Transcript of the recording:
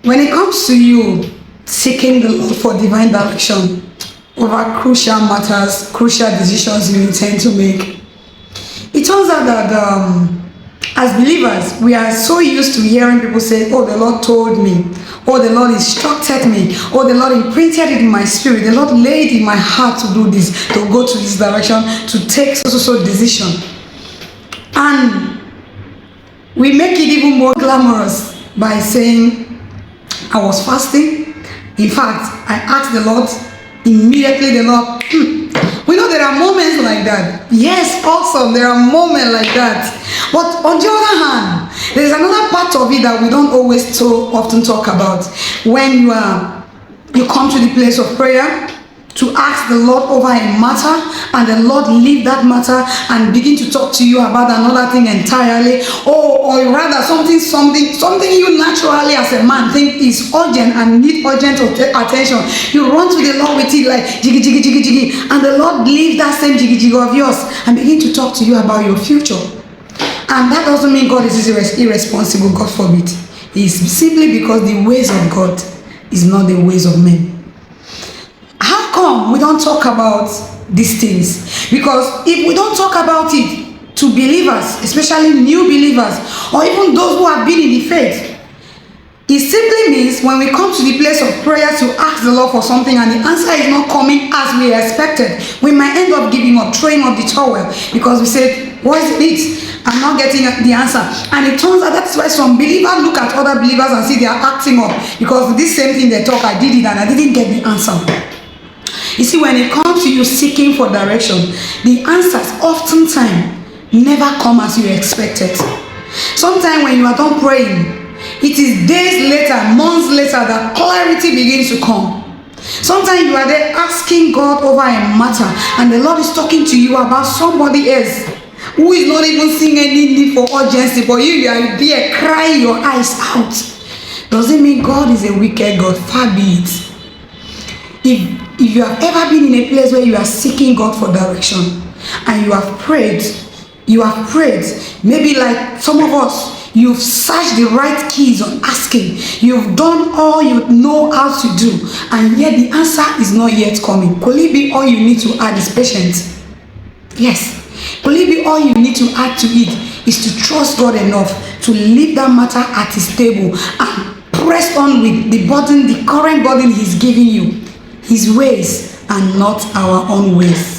When it comes to you seeking the Lord for divine direction over crucial matters, crucial decisions you intend to make, it turns out that as believers, we are so used to hearing people say, "Oh, the Lord told me," "Oh, the Lord instructed me," "Oh, the Lord imprinted it in my spirit," "The Lord laid in my heart to do this, to go to this direction, to take so decision." And we make it even more glamorous by saying, "I was fasting. In fact, I asked the Lord, immediately the Lord." We know there are moments like that. Yes, awesome, there are moments like that. But on the other hand, there is another part of it that we don't always so often talk about. When you come to the place of prayer to ask the Lord over a matter, and the Lord leave that matter and begin to talk to you about another thing entirely, or rather something you naturally as a man think is urgent and need urgent attention. You run to the Lord with it like jiggy jiggy jiggy jiggy, and the Lord leave that same jiggy jiggy of yours and begin to talk to you about your future. And that doesn't mean God is irresponsible, God forbid. It's simply because the ways of God is not the ways of men. How come we don't talk about these things? Because if we don't talk about it to believers, especially new believers, or even those who have been in the faith, it simply means when we come to the place of prayer to ask the Lord for something and the answer is not coming as we expected, we might end up giving up, throwing up the towel, because we said, "What is it? I'm not getting the answer." And it turns out that's why some believers look at other believers and see they are acting up, because this same thing they talk, I did it and I didn't get the answer. You see, when it comes to you seeking for direction, the answers oftentimes never come as you expected. Sometimes when you are done praying, it is days later, months later, that clarity begins to come. Sometimes you are there asking God over a matter, and the Lord is talking to you about somebody else who is not even seeing any need for urgency, but you are there crying your eyes out. Does it mean God is a wicked God? Far be it. If you have ever been in a place where you are seeking God for direction and you have prayed, maybe like some of us, you've searched the right keys on asking, you've done all you know how to do, and yet the answer is not yet coming. Could it be all you need to add is patience? Yes. Could it be all you need to add to it is to trust God enough to leave that matter at his table and press on with the burden, the current burden he's giving you. His ways and not our own ways.